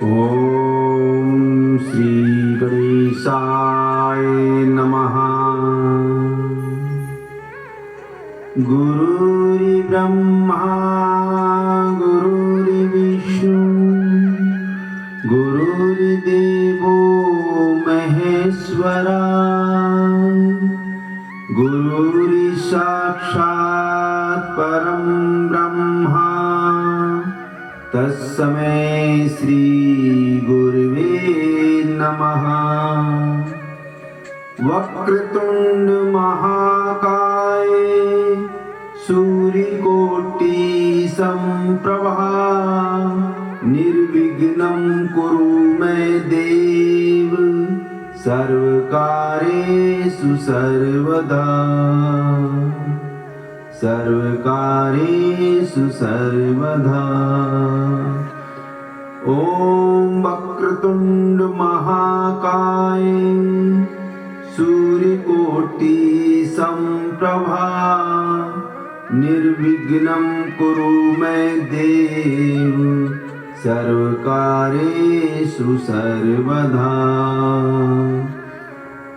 ओम श्री गणेशाय नमः। गुरुर्ब्रह्मा गुरुर्विष्णु गुरुर्देवो महेश्वरा गुरुर्साक्षात् परं ब्रह्मा तस्मै श्री गुरुवे नमः। वक्रतुंड महाकाय सूर्यकोटि समप्रभा निर्विघ्नं कुरु मे देव सर्वकार्येषु सर्वदा सर्वकार्येषु सर्वदा। ओम वक्रतुंड महाकाय सूर्यकोटि समप्रभा निर्विघ्नं कुरु मे देव सर्वकार्येषु सर्वदा।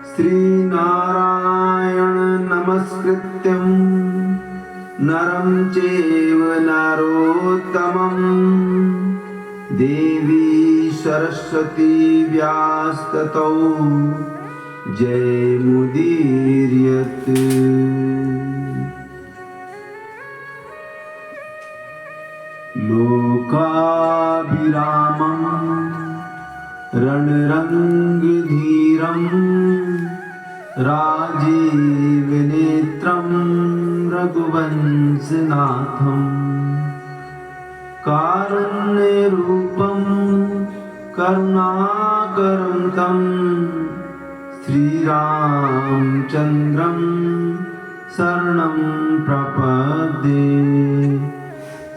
श्री नारायण नमस्कृत्यं नरं चैव नरोत्तमं देवी सरस्वती व्यास्ततौ जयमुदीरयेत्। लोकाभिरामं रणरङ्गधीरं राजीवनेत्रं रघुवंशनाथं कारुण्यरूपं करुणाकरं तं श्रीरामचन्द्रं शरणं प्रपद्ये।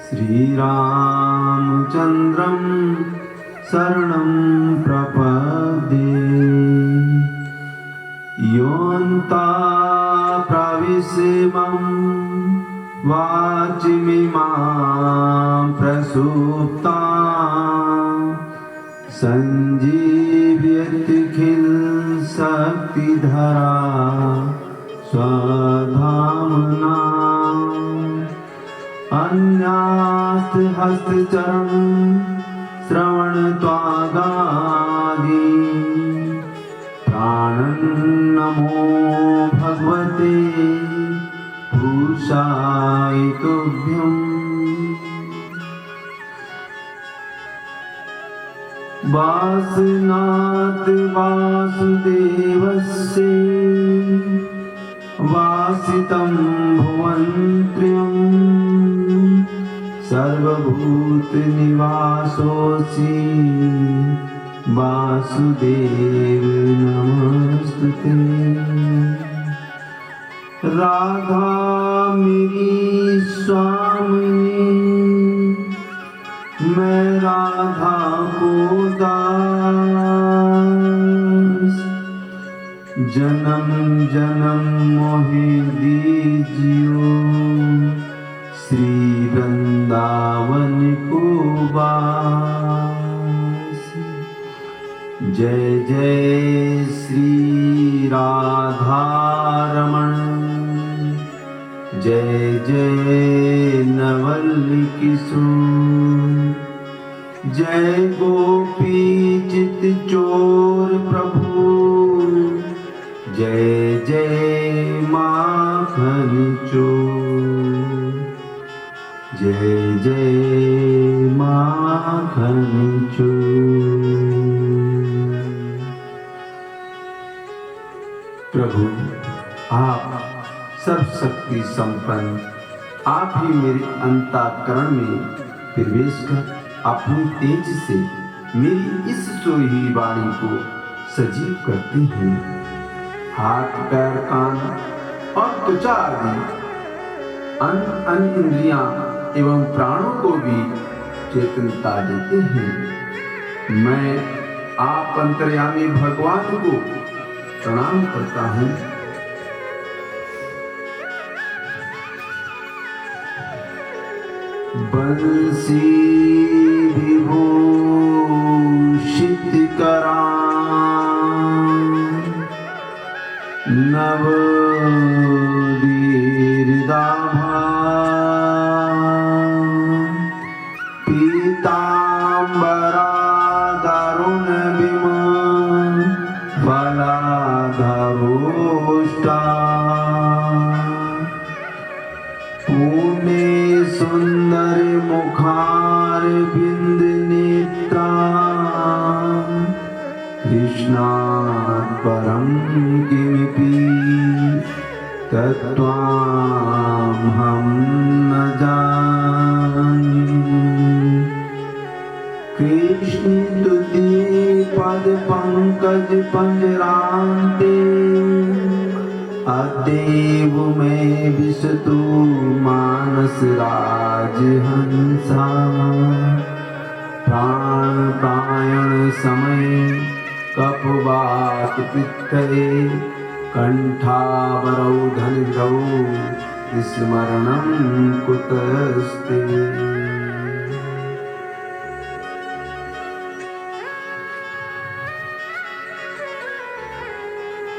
श्रीरामचन्द्रं शरणं प्रपद्ये। योऽन्ता प्रविश्य वाचमिमां प्रसुप्ता सञ्जीवयत्यखिल शक्तिधरा स्वधाम्ना। अन्यास्तहस्तचरणं श्रवणत्वागादि प्राणं नमो भगवते पुरुषाय तुभ्यम्। वासनात् वासुदेवस्य वासितं भुवन्त्र्यं सर्वभूतनिवासोऽसि वासुदेव नमस्तुते। राधा मेरी स्वामिनी मैं राधा को दास जन्म जन्म मोहि दीजियो श्री वृंदावन को वास। जय जय श्री राधा रमण जय जय नवल किशोर जय गोपी चित चोर प्रभु जय जय माखन चोर जय जय माखन चोर। प्रभु आप सर्वशक्ति संपन्न, आप ही मेरे अंतःकरण में प्रवेश कर अपनी तेज से मेरी इस सोई हुई वाणी को सजीव करते हैं। हाथ पैर कान और त्वचा आदि अन्य इंद्रियां एवं प्राणों को भी चेतनता देते हैं। मैं आप अंतर्यामी भगवान को प्रणाम करता हूँ। बंसी विभो पीताम्बरा दारुण विमान फलाधरोष्टा पुण्य सुंदर मुखार बिंद नेत्रा कृष्णात् परं किमपि तत्त्वामहं न जाने। कृष्ण तुझे पद पंकज पंजरांते अदेव में विशतु मानस राजहंसा प्राण प्रायण समय कपवात पित्तये कंठावरौ धनिरौ स्मरणं कुतस्ते।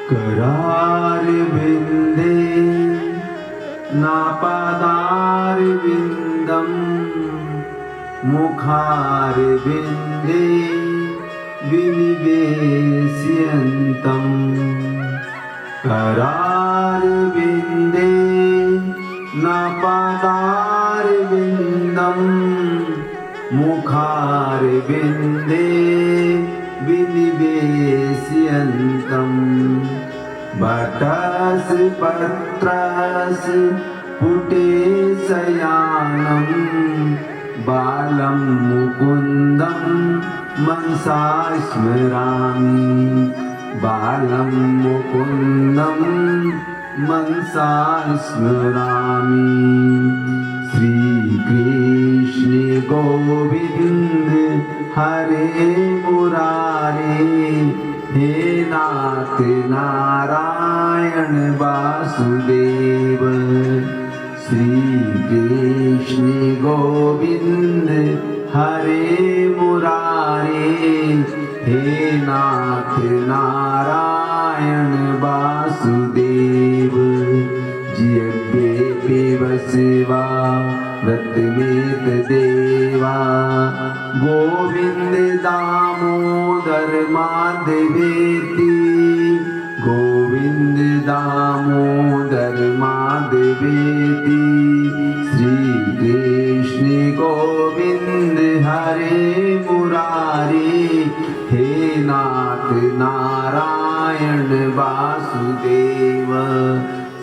करार बिंदे नापादार बिंदम मुखार बिंदे विनिवेश्यन्तं करार बिंदे नापादार बिंदम मुखार बिंदे विनिवेश्यन्तं बटस पत्रस पुटे शयानं बालं मुकुन्दं मनसा स्मरामि बालं मुकुन्दं मनसा स्मरामि। श्री कृष्ण गोविंद हरे मुरारे हे नाथ नारायण वासुदेव। श्री कृष्ण गोविंद हरे मुरारे हे नाथ नारायण वासुदेव। जिय्ये पिबस्वा व्रत में देवा गोविंद दामोदर माधवेति गोविंद दामोदर माधवेति। श्री कृष्ण गोविंद हरे मुरारे हे नाथ नारायण वासुदेव।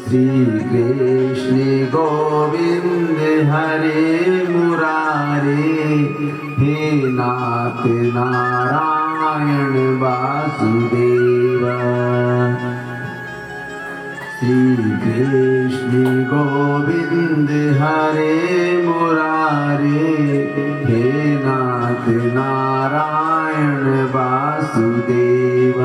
श्री कृष्ण गोविंद हरे मुरारे हे नाथ नारायण वासुदेव। श्री कृष्ण गोविंद हरे मुरारे हे नाथ नारायण वासुदेव।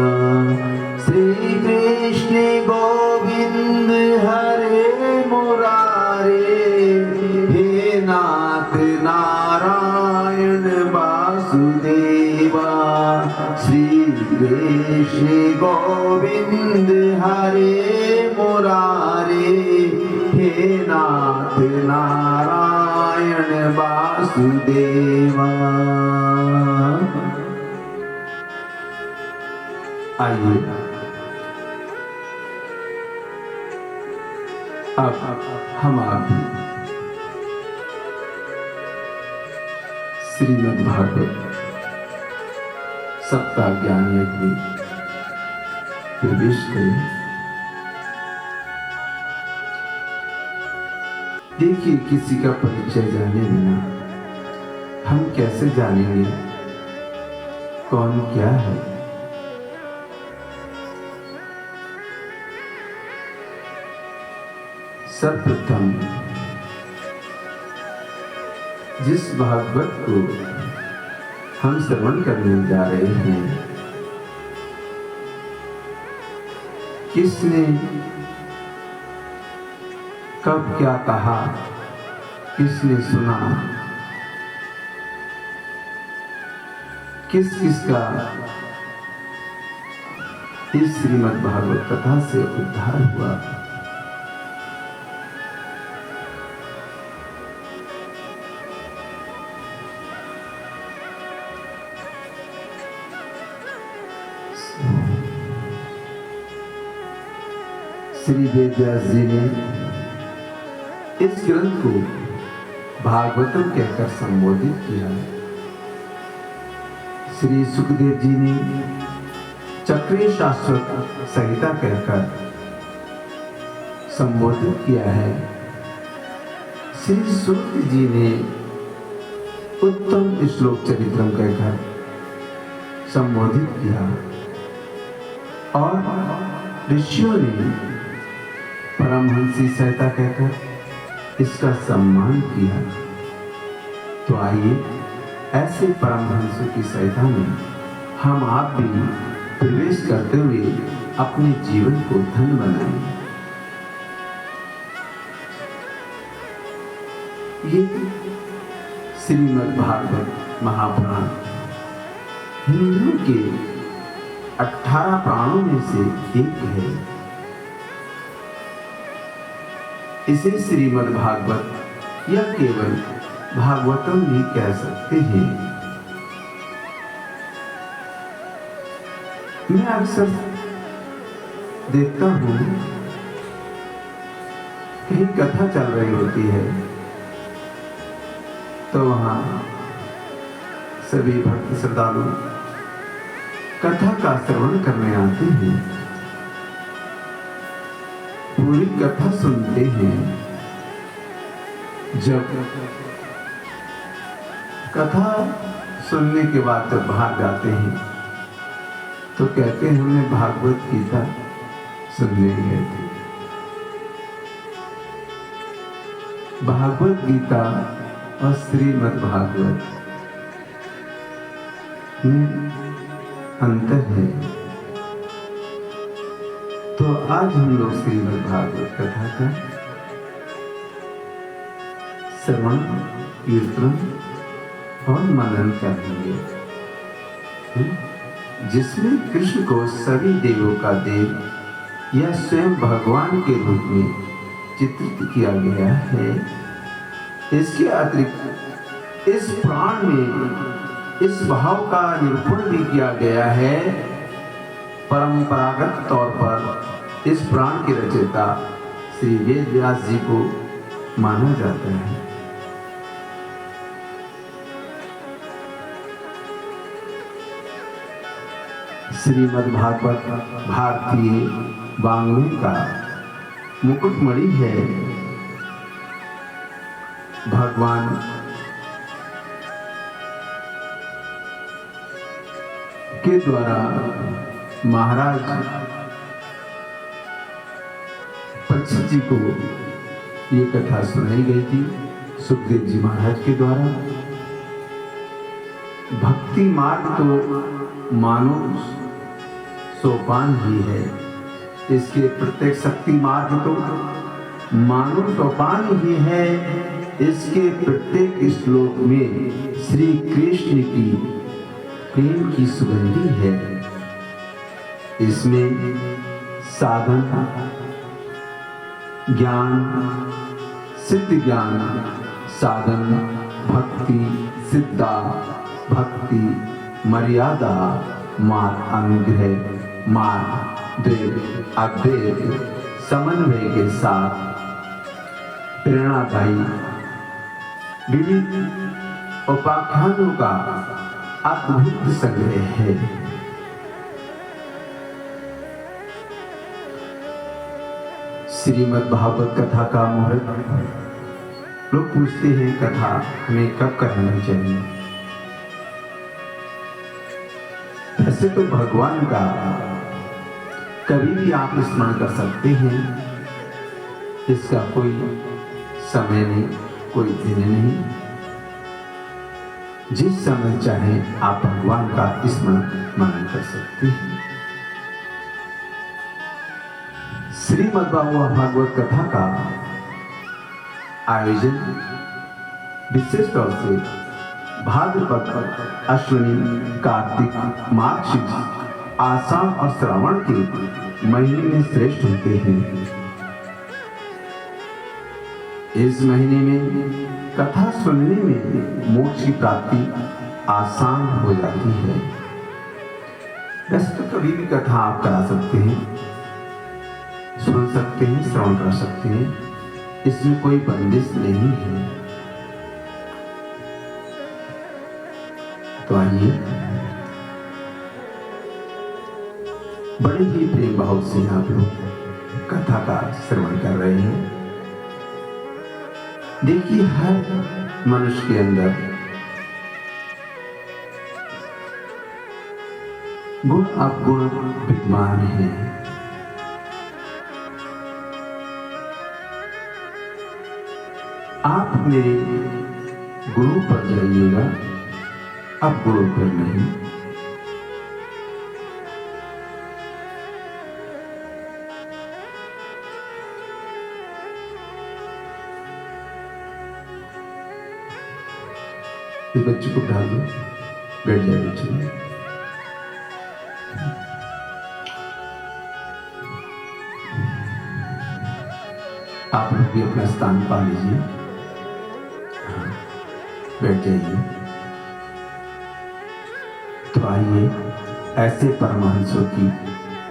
श्री कृष्ण गोविंद हरे मुरारे हे नाथ नारायण वासुदेवा। श्री कृष्ण गोविंद हरे मुरारे हे नाथ नारायण वासुदेवा। आइए अब हम आप श्रीमद् भागवत सप्ताह ज्ञान यज्ञ में प्रवेश करें। देखिए, किसी का परिचय जाने बिना हम कैसे जानेंगे कौन क्या है। सर्वप्रथम जिस भागवत को हम श्रवण करने जा रहे हैं, किसने कब क्या कहा, किसने सुना, किस किसका इस श्रीमद् भागवत कथा से उद्धार हुआ। श्री वेदव्यास जी ने इस ग्रंथ को भागवतम कहकर संबोधित किया। श्री सुखदेव जी ने चक्रे शाश्वत संहिता कहकर संबोधित किया है। श्री सूत जी ने उत्तम श्लोक चरित्रम कहकर संबोधित किया और ऋषियों ने परमहंसी संहिता कहकर इसका सम्मान किया। तो आइए ऐसे परमहंसों की संहिता में हम आप भी प्रवेश करते हुए अपने जीवन को धन्य बनाएं। ये श्रीमद् भागवत महापुराण हिंदुओं के 18 प्राणों में से एक है। इसे श्रीमद् भागवत या केवल भागवतम भी कह सकते हैं। मैं अक्सर देखता हूं कहीं कथा चल रही होती है तो वहां सभी भक्त श्रद्धालु कथा का श्रवण करने आते हैं, पूरी कथा सुनते हैं। जब कथा सुनने के बाद जब बाहर जाते हैं तो कहते हैं हमने भागवत गीता सुनने गए थे। भागवत गीता और श्रीमद् भागवत में अंतर है। तो आज हम लोग श्रीमद् भागवत कथा का श्रवण कीर्तन और मनन करेंगे, जिसमें कृष्ण को सभी देवों का देव या स्वयं भगवान के रूप में चित्रित किया गया है। इसके अतिरिक्त इस पुराण में इस भाव का निरूपण भी किया गया है। परंपरागत तौर पर इस पुराण के रचयिता श्री वेदव्यास जी को माना जाता है। श्रीमद् भागवत भारतीय वाङ्मय का मुकुटमणि है। भगवान के द्वारा महाराज परीक्षित जी को ये कथा सुनाई गई थी सुखदेव जी महाराज के द्वारा। भक्ति मार्ग तो मानो सोपान ही है, इसके प्रत्येक शक्ति मार्ग तो मानो सोपान ही है। इसके प्रत्येक श्लोक में श्री कृष्ण की प्रेम की सुगंधी है। इसमें साधन, ज्ञान, सिद्ध ज्ञान, साधन, भक्ति, सिद्धा, भक्ति, मर्यादा, मार्ग, अनुग्रह, मार्ग, द्वैत, अद्वैत, समन्वय के साथ प्रेरणादायी विविध उपाख्यानों का अद्भुत संग्रह है। श्रीमद् भागवत कथा का मुहूर्त लोग पूछते हैं कथा हमें कब करनी चाहिए। ऐसे तो भगवान का कभी भी आप स्मरण कर सकते हैं, इसका कोई समय नहीं, कोई दिन नहीं। जिस समय चाहे आप भगवान का स्मरण मनन कर सकते हैं। श्रीमद् भागवत कथा का आयोजन विशेष तौर से भाद्रपद, अश्विनी, कार्तिक, मार्गशीर्ष, आषाढ़ और श्रावण के महीने में श्रेष्ठ होते हैं। इस महीने में कथा सुनने में मोक्ष की प्राप्ति आसान हो जाती है। वैसे तो कभी भी कथा आप करा सकते हैं, सुन सकते हैं, श्रवण कर सकते हैं, इसमें कोई बंदिश नहीं है। तो आइए बड़े ही प्रेम भाव से आप लोग कथा का श्रवण कर रहे हैं। देखिए, हर मनुष्य के अंदर गुण अवगुण विद्यमान है। आप मेरे गुरु पर जाइएगा, अवगुणों पर नहीं। इस बच्चे को उठा दो, बैठ जाए बच्चे। आप लोग भी अपना स्थान पा लीजिए, बैठ जाइए। तो आइए ऐसे परमहंसों की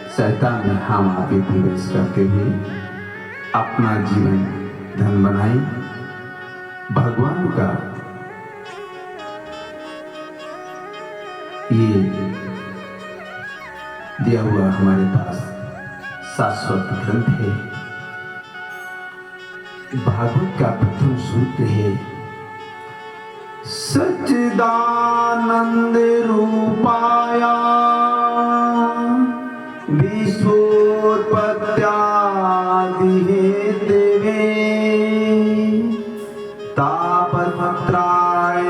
सहायता में हम आगे प्रवेश करते हुए अपना जीवन धन बनाएं। भगवान का ये दिया हुआ हमारे पास शाश्वत ग्रंथ है। भागवत का प्रथम सूत्र है, सच्चिदानंद रूपाया विश्वोत्पत्त्यादि हेतवे तापत्रय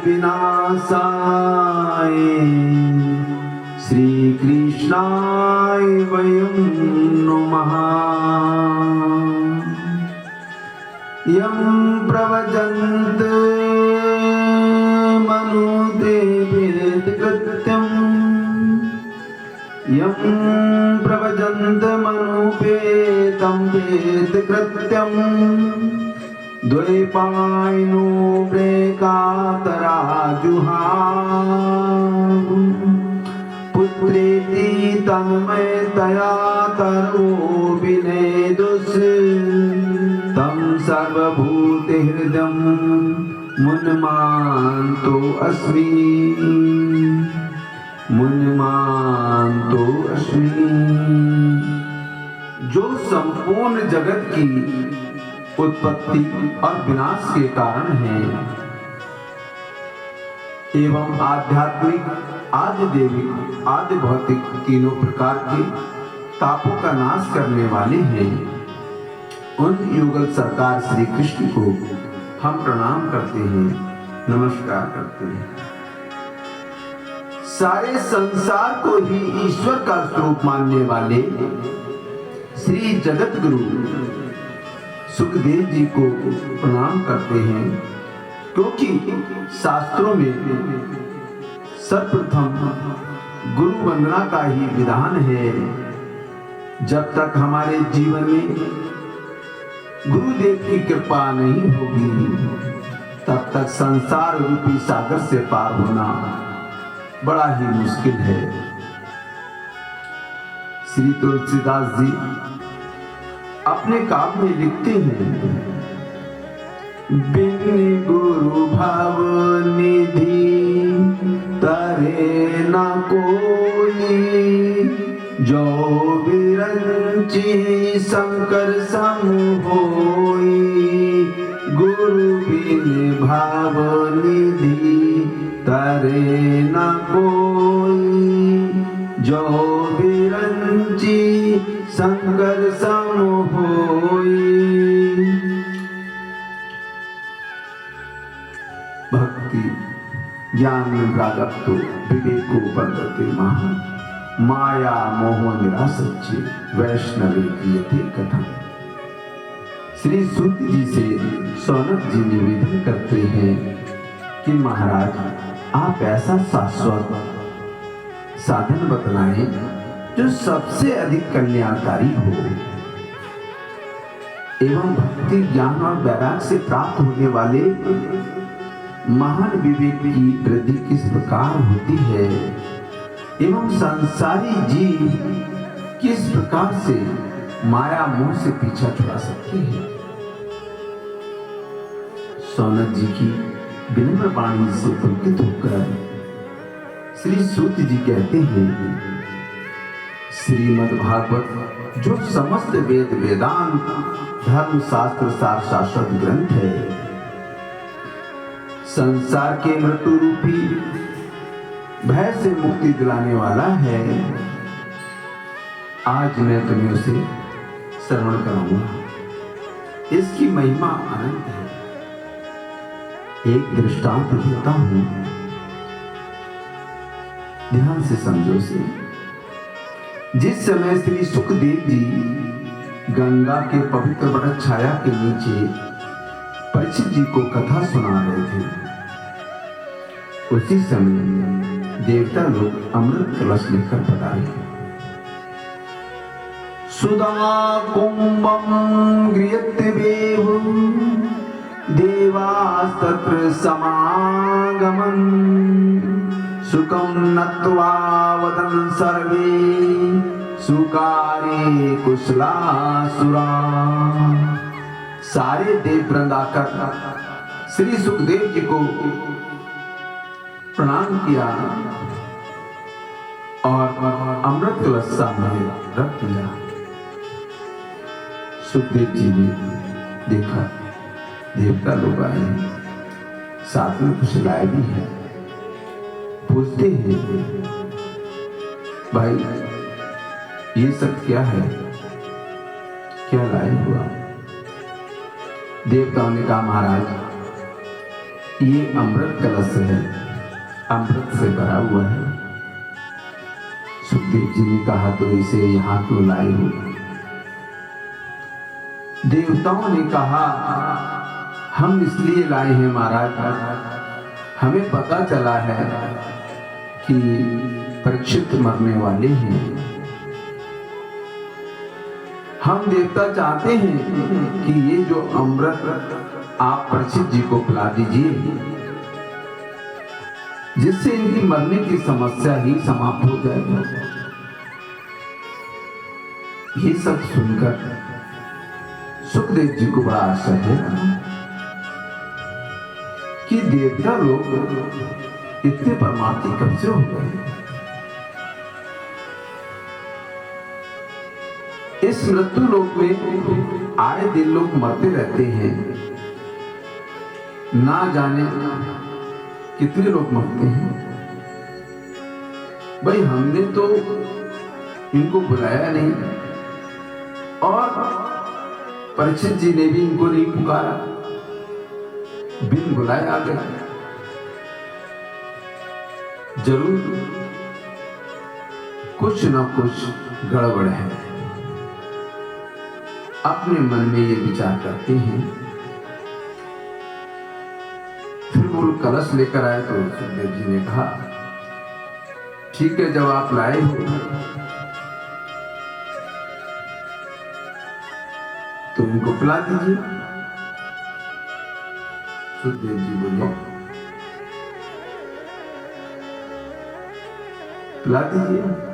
विनाशाय श्री कृष्णाय वयं नमः। यं प्रवजन्त मनुदेवेदकृत्यं यं प्रवजन्त मनुपेतं वेदकृत्यं द्वैपायनो ब्रेकातराजुहाव पुत्रेति तन्मयतया तरो विनेदुस् तं सर्वभूतहृदयं मुन्मान्तो अस्मि, मुन्मान्तो अस्मि। जो संपूर्ण जगत की उत्पत्ति और विनाश के कारण है एवं आध्यात्मिक, आदि देविक, आदि भौतिक तीनों प्रकार के तापों का नाश करने वाले हैं, उन युगल सरकार श्री कृष्ण को हम प्रणाम करते हैं, नमस्कार करते हैं। सारे संसार को ही ईश्वर का स्वरूप मानने वाले श्री जगत गुरु सुखदेव जी को प्रणाम करते हैं, क्योंकि शास्त्रों में सर्वप्रथम गुरु वंदना का ही विधान है। जब तक हमारे जीवन में गुरुदेव की कृपा नहीं होगी, तब तक संसार रूपी सागर से पार होना बड़ा ही मुश्किल है। श्री तुलसीदास जी अपने काव्य में लिखते हैं, बिन गुरु भव निधि तरे न कोई, जो विरंची शंकर सम होई। गुरु बिन भव निधि तरे न कोई, जो विरंची शंकर सम होई। भक्ति ज्ञान प्रागप्तो विवेको बंधते महा, माया मोह निरासच्चे वैष्णवे क्रियते कथा। श्री सूत जी से सौनक जी निवेदन करते हैं कि महाराज, आप ऐसा शाश्वत साधन बतलाएं जो सबसे अधिक कल्याणकारी हो एवं भक्ति, ज्ञान और वैराग्य से प्राप्त होने वाले महान विवेक की वृद्धि किस प्रकार होती है एवं संसारी जीव किस प्रकार से माया मोह से पीछा छुड़ा सकते हैं। सौनक जी की विनम्र वाणी से पुलकित होकर श्री सूत जी कहते हैं, श्रीमद् भागवत जो समस्त वेद वेदांत धर्म शास्त्र सार शाश्वत ग्रंथ है, संसार के मृत्यु रूपी भय से मुक्ति दिलाने वाला है, आज मैं तुम्हें उसे श्रवण कराऊंगा। इसकी महिमा अनंत है। एक दृष्टांत देता हूं, ध्यान से समझो से। जिस समय श्री सुखदेव जी गंगा के पवित्र वट छाया के नीचे परीक्षित जी को कथा सुना रहे थे, उसी समय देवता लोग अमृत कलश लेकर पधारे। सुधा कुंभम गृह्यत्यवेव देवास्तत्र समागमन् सुखं नत्वा वदन् सर्वे सुकारे कुशलासुरा। सारे देव वृंद आकर श्री सुखदेव जी को प्रणाम किया और अमृत कलश सामने रख दिया। सुखदेव जी ने देखा देवता लोग आए, साथ में कुछ लाए भी है। पूछते हैं, भाई ये सब क्या है, क्या लाए हुआ? देवताओं ने कहा, महाराज ये अमृत कलश है, अमृत से भरा हुआ है। सुखदेव जी ने कहा, तो इसे यहां क्यों लाए हो? देवताओं ने कहा, हम इसलिए लाए हैं महाराज, हमें पता चला है कि परीक्षित मरने वाले हैं। हम देवता चाहते हैं कि ये जो अमृत आप परीक्षित जी को पिला दीजिए, जिससे इनकी मरने की समस्या ही समाप्त हो जाएगी। ये सब सुनकर सुखदेव जी को बड़ा आश्चर्य लगा कि देवता लोग इतने परमार्थी कब से हो गए। इस मृत्यु लोक में आए दिन लोग मरते रहते हैं, ना जाने कितने लोग मरते हैं। भाई हमने तो इनको बुलाया नहीं और परीक्षित जी ने भी इनको नहीं पुकारा, बिन बुलाए आ गए। जरूर कुछ ना कुछ गड़बड़ है। अपने मन में ये विचार करते हैं। फिर वो कलश लेकर आए तो सुखदेव जी ने कहा, ठीक है, जब आप लाए हो तो इनको पिला दीजिए। सुखदेव जी बोले, पिला दीजिए।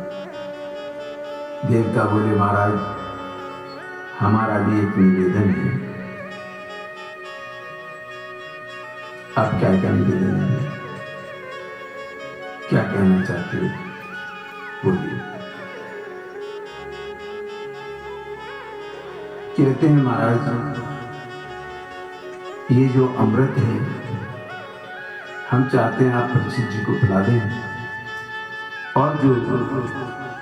देवता बोले, महाराज हमारा भी एक निवेदन है। आप क्या क्या निवेदन है, क्या कहना चाहते हो, बोलिए। कहते हैं, महाराज ये जो अमृत है, हम चाहते हैं आप परीक्षित जी को पिला दें, और जो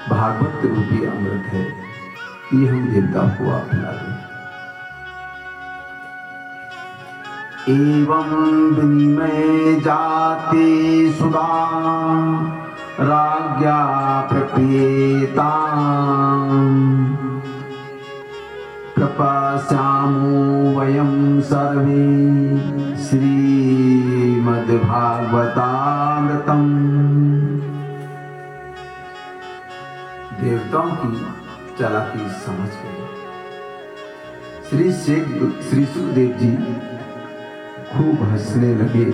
भागवत रूपी अमृत है ये हम देवताओं को आप पिला दें। एवं विनिमय जाते सुधा राज्ञा प्रपेता प्रपश्यामो वयं सर्वे श्रीमद्भागवतामृतम्। देवताओं की चालाकी समझ गए। श्री सुखदेव जी खूब हंसने लगे,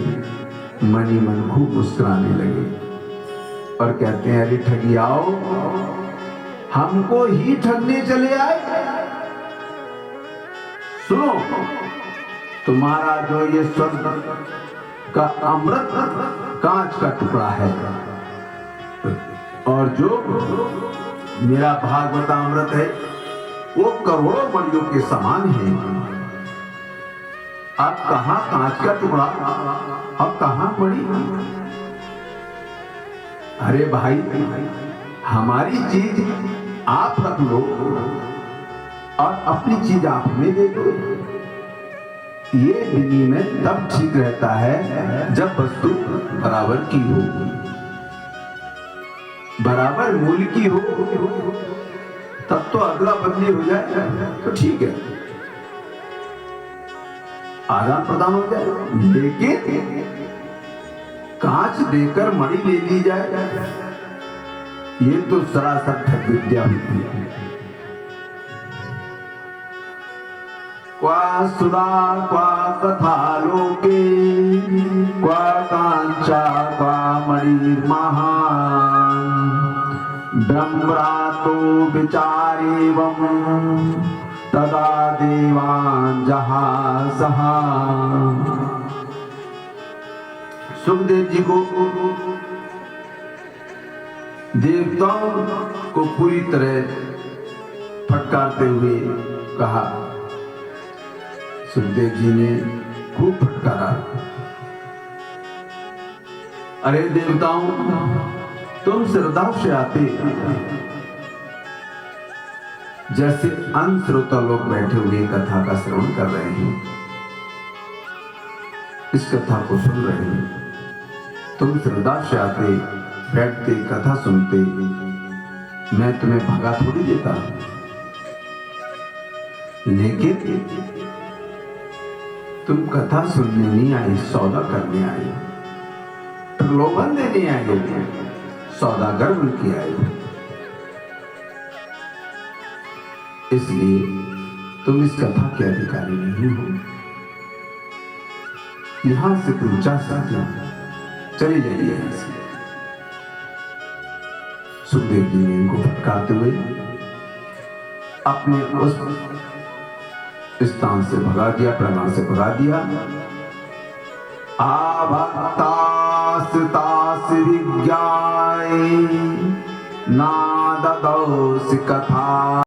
मनी मन खूब मुस्कुराने लगे और कहते हैं, अरे ठगियाओ, हमको ही ठगने चले आए। सुनो, तुम्हारा जो ये स्वर्ग का अमृत कांच का टुकड़ा है और जो मेरा भागवत अमृत है वो करोड़ों मणियों के समान है। अब कहां कांच का टुकड़ा, अब कहां मणि? अरे भाई, हमारी चीज आप रख लो और अपनी चीज आप हमें दे दो। ये विनिमय तब ठीक रहता है जब वस्तु बराबर की हो, बराबर मूल्य की हो, तब तो अदला बदली हो जाए तो ठीक है, आदान प्रदान हो जाए। लेकिन कांच देकर मणि ले ली जाए, ये तो सरासर ठग विद्या होती है। क्वा सुधा क्वा कथा लोके क्वा कांचा क्वा मणिर्महान् ब्रह्मरातो विचारेवं तदा देवान् जहासः। सुखदेव जी को देवताओं को पूरी तरह फटकारते हुए कहा। सुखदेव जी ने खूब फटकारा, अरे देवताओं, तुम श्रद्धा से आते जैसे अन्य श्रोता लोग बैठे हुए कथा का श्रवण कर रहे हैं, इस कथा को सुन रहे हैं। तुम श्रद्धा से आते, बैठते, कथा सुनते, मैं तुम्हें भगा थोड़ी देता। लेकिन तुम कथा सुनने नहीं आए, सौदा करने आए, प्रलोभन देने आए हो, सौदागर बन के आए हो। इसलिए तुम इस कथा के अधिकारी नहीं हो। यहां से तुम जा सकते हो, चले जाइए यहां से। सुखदेव जी ने इनको फटकारते हुए अपने उस स्थान से भगा दिया, प्रमाण से भगा दिया। आभक्तास तास विज्ञाय नाददौस कथा।